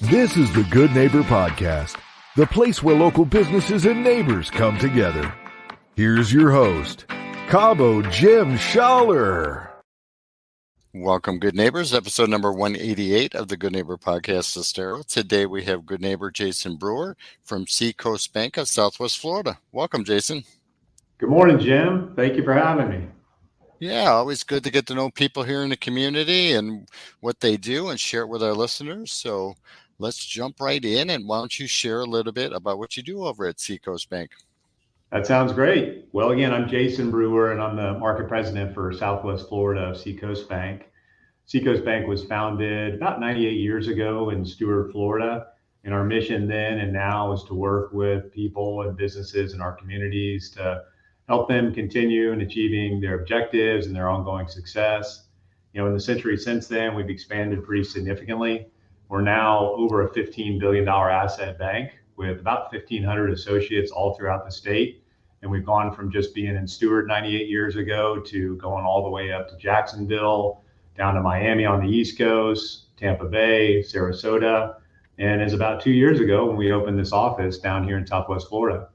This is the Good Neighbor Podcast, the place where local businesses and neighbors come together. Here's your host, Cabo Jim Schaller. Welcome, good neighbors. Episode number 188 of the Good Neighbor Podcast is Stewart. Today we have good neighbor Jason Brewer from Seacoast Bank of Southwest Florida. Welcome, Jason. Good morning, Jim. Thank you for having me. Yeah, always good to get to know people here in the community and what they do and share it with our listeners. So let's jump right in. And why don't you share a little bit about what you do over at Seacoast Bank? That sounds great. Well, again, I'm Jason Brewer, and I'm the market president for Southwest Florida of Seacoast Bank. Seacoast Bank was founded about 98 years ago in Stewart, Florida. And our mission then and now is to work with people and businesses in our communities to help them continue in achieving their objectives and their ongoing success. You know, in the century since then, we've expanded pretty significantly. We're now over a $15 billion asset bank with about 1,500 associates all throughout the state. And we've gone from just being in Stewart 98 years ago to going all the way up to Jacksonville, down to Miami on the East Coast, Tampa Bay, Sarasota. And it's about 2 years ago when we opened this office down here in Southwest Florida.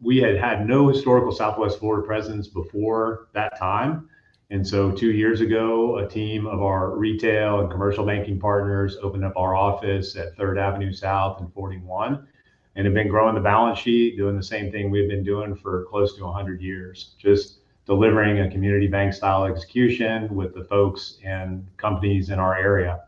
We had no historical Southwest Florida presence before that time. And so 2 years ago, a team of our retail and commercial banking partners opened up our office at 3rd Avenue South and 41 and have been growing the balance sheet, doing the same thing we've been doing for close to 100 years, just delivering a community bank style execution with the folks and companies in our area.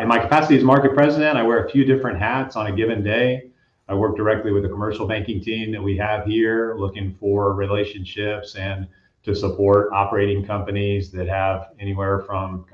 In my capacity as market president, I wear a few different hats on a given day. I work directly with the commercial banking team that we have here, looking for relationships and to support operating companies that have anywhere from,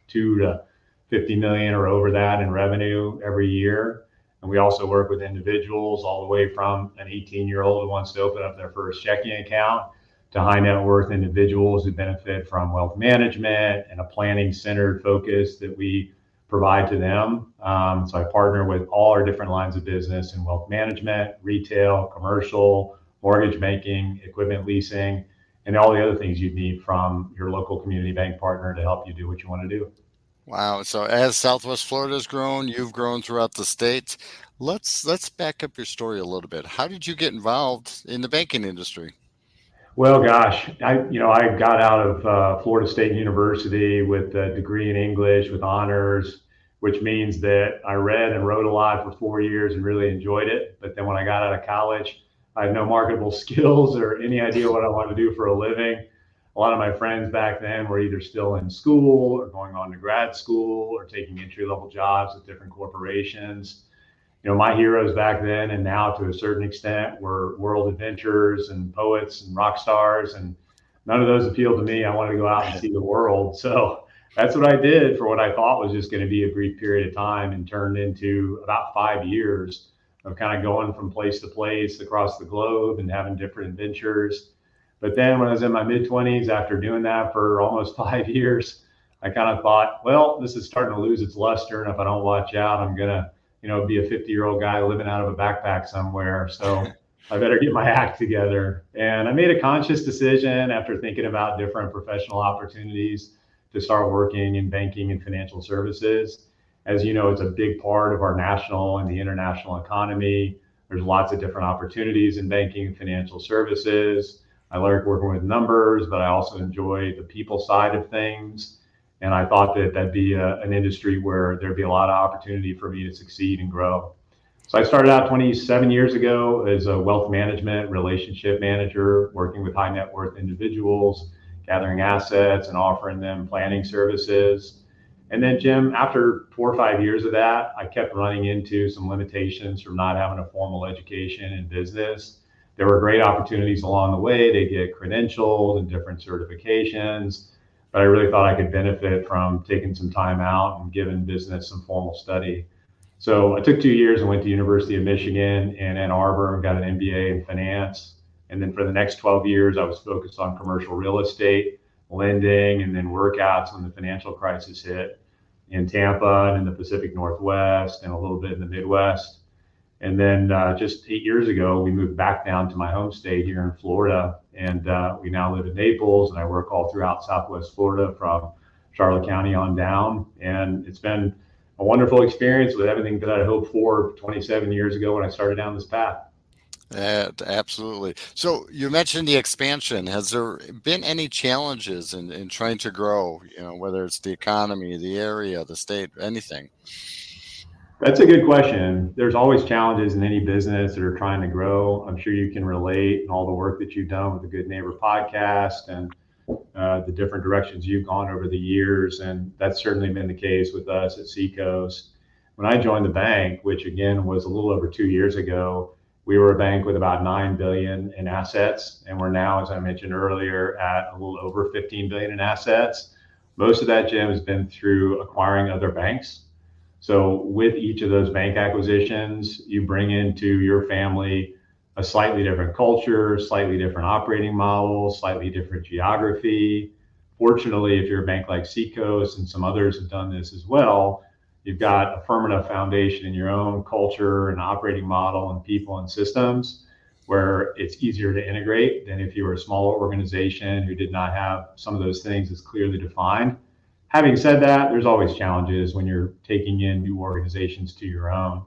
2 to 50 million or over that in revenue every year. And we also work with individuals all the way from an 18-year-old who wants to open up their first checking account to high net worth individuals who benefit from wealth management and a planning centered focus that we provide to them. So I partner with all our different lines of business in wealth management, retail, commercial, mortgage banking, equipment leasing, and all the other things you need from your local community bank partner to help you do what you want to do. Wow. So as Southwest Florida has grown, you've grown throughout the state. Let's back up your story a little bit. How did you get involved in the banking industry? Well, gosh, I got out of Florida State University with a degree in English with honors, which means that I read and wrote a lot for 4 years and really enjoyed it. But then when I got out of college, I had no marketable skills or any idea what I wanted to do for a living. A lot of my friends back then were either still in school or going on to grad school or taking entry-level jobs at different corporations. You know, my heroes back then and now to a certain extent were world adventurers and poets and rock stars, and none of those appealed to me. I wanted to go out and see the world. So that's what I did for what I thought was just going to be a brief period of time, and turned into about 5 years of kind of going from place to place across the globe and having different adventures. But then when I was in my mid-20s, after doing that for almost 5 years, I kind of thought, well, this is starting to lose its luster. And if I don't watch out, I'm going to, be a 50-year-old guy living out of a backpack somewhere. So I better get my act together. And I made a conscious decision after thinking about different professional opportunities to start working in banking and financial services. As you know, it's a big part of our national and the international economy. There's lots of different opportunities in banking and financial services. I like working with numbers, but I also enjoy the people side of things. And I thought that that'd be an industry where there'd be a lot of opportunity for me to succeed and grow. So I started out 27 years ago as a wealth management relationship manager, working with high net worth individuals, gathering assets and offering them planning services. And then, Jim, after 4 or 5 years of that, I kept running into some limitations from not having a formal education in business. There were great opportunities along the way to get credentials and different certifications, but I really thought I could benefit from taking some time out and giving business some formal study. So I took 2 years and went to University of Michigan in Ann Arbor and got an MBA in finance. And then for the next 12 years, I was focused on commercial real estate, lending, and then workouts when the financial crisis hit in Tampa and in the Pacific Northwest and a little bit in the Midwest. And then just 8 years ago, we moved back down to my home state here in Florida. And we now live in Naples, and I work all throughout Southwest Florida from Charlotte County on down. And it's been a wonderful experience with everything that I hoped for 27 years ago when I started down this path. Absolutely. So you mentioned the expansion. Has there been any challenges in trying to grow, whether it's the economy, the area, the state, anything? That's a good question. There's always challenges in any business that are trying to grow. I'm sure you can relate in all the work that you've done with the Good Neighbor podcast and the different directions you've gone over the years. And that's certainly been the case with us at Seacoast. When I joined the bank, which again was a little over 2 years ago, we were a bank with about 9 billion in assets. And we're now, as I mentioned earlier, at a little over 15 billion in assets. Most of that, Jim, has been through acquiring other banks. So with each of those bank acquisitions, you bring into your family a slightly different culture, slightly different operating model, slightly different geography. Fortunately, if you're a bank like Seacoast and some others have done this as well, you've got a firm enough foundation in your own culture and operating model and people and systems where it's easier to integrate than if you were a smaller organization who did not have some of those things as clearly defined. Having said that, there's always challenges when you're taking in new organizations to your own.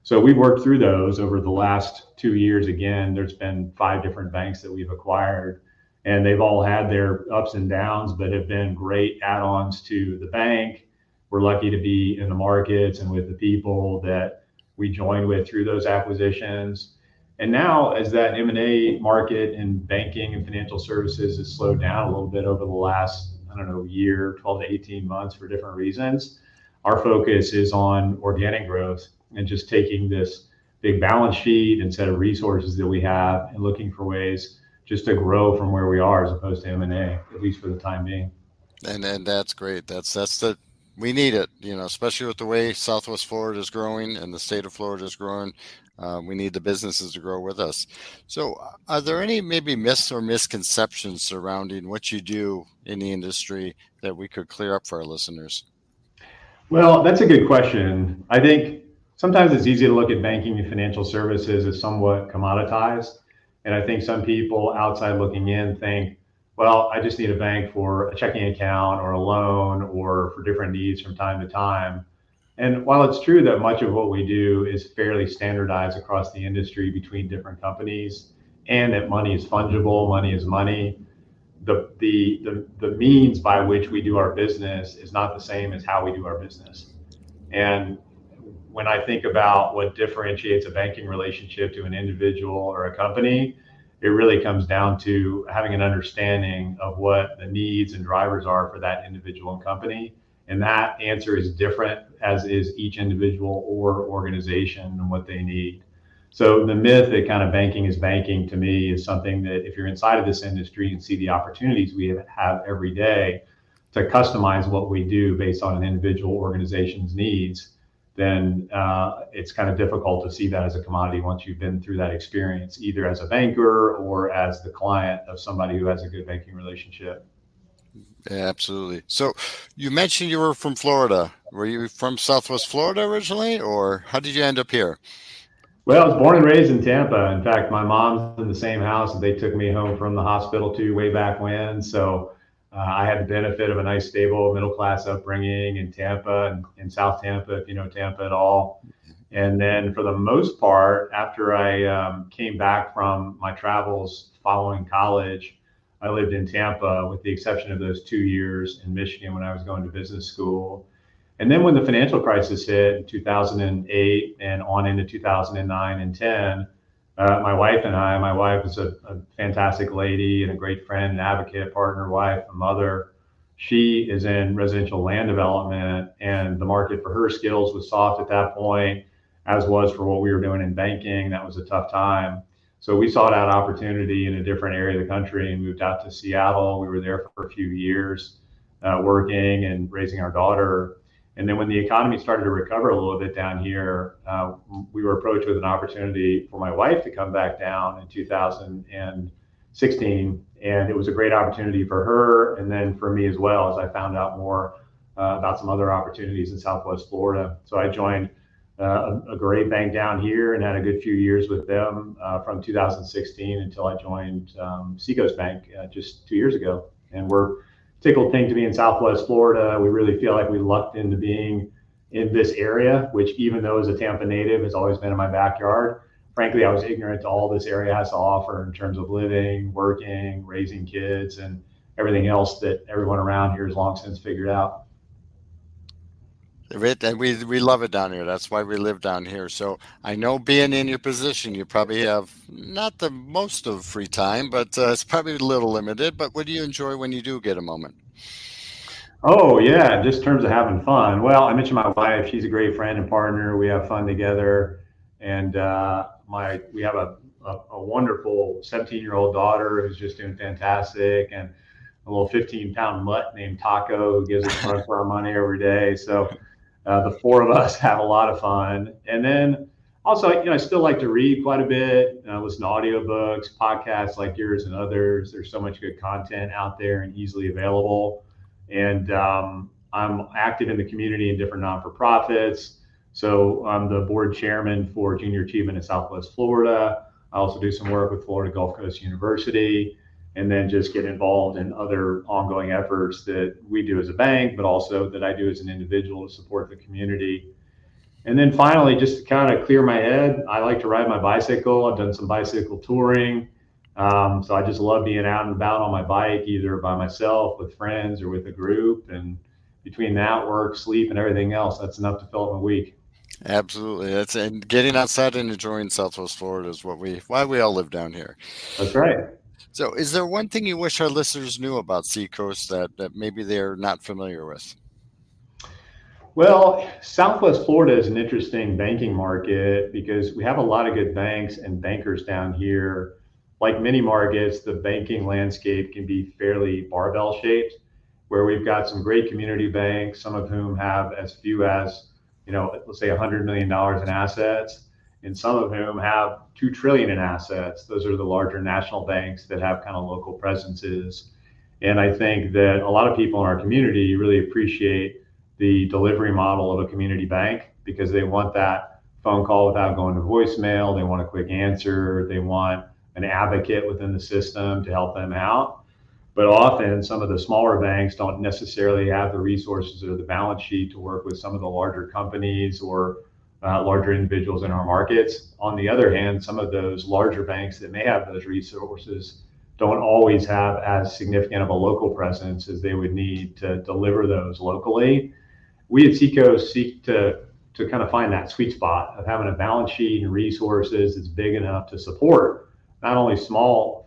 So we've worked through those over the last 2 years. Again, there's been 5 different banks that we've acquired, and they've all had their ups and downs, but have been great add-ons to the bank. We're lucky to be in the markets and with the people that we joined with through those acquisitions. And now, as that M&A market in banking and financial services has slowed down a little bit over the last, year, 12 to 18 months for different reasons, our focus is on organic growth and just taking this big balance sheet and set of resources that we have and looking for ways just to grow from where we are as opposed to M&A, at least for the time being. And that's great. We need it, especially with the way Southwest Florida is growing and the state of Florida is growing. We need the businesses to grow with us. So are there any maybe myths or misconceptions surrounding what you do in the industry that we could clear up for our listeners? Well, that's a good question. I think sometimes it's easy to look at banking and financial services as somewhat commoditized. And I think some people outside looking in think, well, I just need a bank for a checking account or a loan or for different needs from time to time. And while it's true that much of what we do is fairly standardized across the industry between different companies, and that money is fungible, money is money, the means by which we do our business is not the same as how we do our business. And when I think about what differentiates a banking relationship to an individual or a company, it really comes down to having an understanding of what the needs and drivers are for that individual and company. And that answer is different, as is each individual or organization and what they need. So the myth that kind of banking is banking, to me, is something that if you're inside of this industry and see the opportunities we have every day to customize what we do based on an individual organization's needs, then it's kind of difficult to see that as a commodity once you've been through that experience, either as a banker or as the client of somebody who has a good banking relationship. Yeah, absolutely. So you mentioned you were from Florida. Were you from Southwest Florida originally, or how did you end up here? Well, I was born and raised in Tampa. In fact, my mom's in the same house that they took me home from the hospital to way back when. So I had the benefit of a nice, stable, middle-class upbringing in Tampa and in South Tampa, if you know Tampa at all. And then for the most part, after I came back from my travels following college, I lived in Tampa with the exception of those 2 years in Michigan when I was going to business school. And then when the financial crisis hit in 2008 and on into 2009 and 10, my wife is a fantastic lady and a great friend, an advocate, partner, wife, a mother. She is in residential land development, and the market for her skills was soft at that point, as was for what we were doing in banking. That was a tough time. So we sought out opportunity in a different area of the country and moved out to Seattle. We were there for a few years, working and raising our daughter. And then when the economy started to recover a little bit down here, we were approached with an opportunity for my wife to come back down in 2016. And it was a great opportunity for her and then for me as well, as I found out more about some other opportunities in Southwest Florida. So I joined a great bank down here and had a good few years with them from 2016 until I joined Seacoast Bank just 2 years ago. And we're tickled pink to be in Southwest Florida. We really feel like we lucked into being in this area, which even though as a Tampa native has always been in my backyard, frankly, I was ignorant to all this area has to offer in terms of living, working, raising kids, and everything else that everyone around here has long since figured out. And we love it down here. That's why we live down here. So I know being in your position, you probably have not the most of free time, but it's probably a little limited. But what do you enjoy when you do get a moment? Oh, yeah, just in terms of having fun. Well, I mentioned my wife. She's a great friend and partner. We have fun together. And we have a wonderful 17-year-old daughter who's just doing fantastic, and a little 15-pound mutt named Taco who gives us a run for our money every day. So the four of us have a lot of fun. And then also, I still like to read quite a bit, listen to audiobooks, podcasts like yours and others. There's so much good content out there and easily available. And I'm active in the community in different non-for-profits. So I'm the board chairman for Junior Achievement in Southwest Florida. I also do some work with Florida Gulf Coast University, and then just get involved in other ongoing efforts that we do as a bank, but also that I do as an individual to support the community. And then finally, just to kind of clear my head, I like to ride my bicycle. I've done some bicycle touring. So I just love being out and about on my bike, either by myself, with friends, or with a group. And between that, work, sleep, and everything else, that's enough to fill up my week. Absolutely. And getting outside and enjoying Southwest Florida is why we all live down here. That's right. So is there one thing you wish our listeners knew about Seacoast that maybe they're not familiar with? Well, Southwest Florida is an interesting banking market because we have a lot of good banks and bankers down here. Like many markets, the banking landscape can be fairly barbell shaped, where we've got some great community banks, some of whom have as few as, let's say $100 million in assets, and some of whom have $2 trillion in assets. Those are the larger national banks that have kind of local presences. And I think that a lot of people in our community really appreciate the delivery model of a community bank because they want that phone call without going to voicemail. They want a quick answer. They want an advocate within the system to help them out. But often some of the smaller banks don't necessarily have the resources or the balance sheet to work with some of the larger companies or larger individuals in our markets. On the other hand, some of those larger banks that may have those resources don't always have as significant of a local presence as they would need to deliver those locally. We at Seacoast seek to kind of find that sweet spot of having a balance sheet and resources that's big enough to support not only small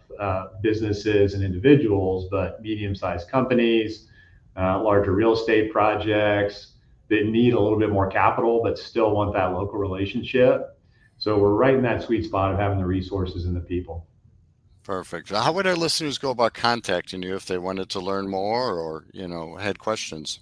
businesses and individuals, but medium-sized companies, larger real estate projects that need a little bit more capital, but still want that local relationship. So we're right in that sweet spot of having the resources and the people. Perfect. How would our listeners go about contacting you if they wanted to learn more or, had questions?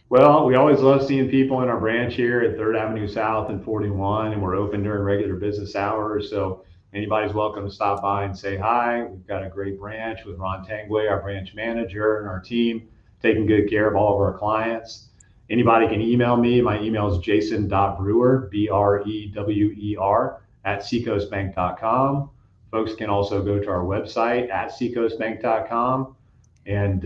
Well, we always love seeing people in our branch here at 3rd Avenue South and 41, and we're open during regular business hours. So anybody's welcome to stop by and say hi. We've got a great branch with Ron Tangway, our branch manager, and our team taking good care of all of our clients. Anybody can email me. My email is jason.brewer, BREWER, @seacoastbank.com. Folks can also go to our website at seacoastbank.com. And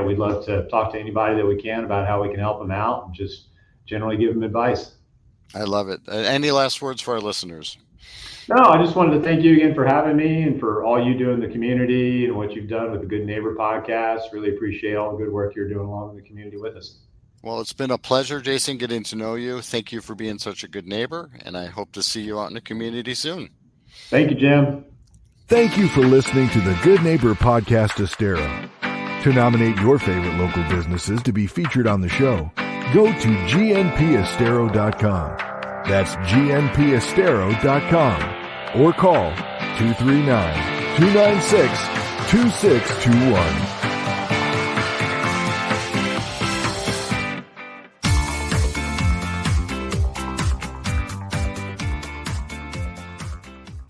we'd love to talk to anybody that we can about how we can help them out and just generally give them advice. I love it. Any last words for our listeners? No, I just wanted to thank you again for having me and for all you do in the community and what you've done with the Good Neighbor podcast. Really appreciate all the good work you're doing along in the community with us. Well, it's been a pleasure, Jason, getting to know you. Thank you for being such a good neighbor, and I hope to see you out in the community soon. Thank you, Jim. Thank you for listening to the Good Neighbor Podcast Estero. To nominate your favorite local businesses to be featured on the show, go to gnpestero.com. That's gnpestero.com or call 239-296-2621.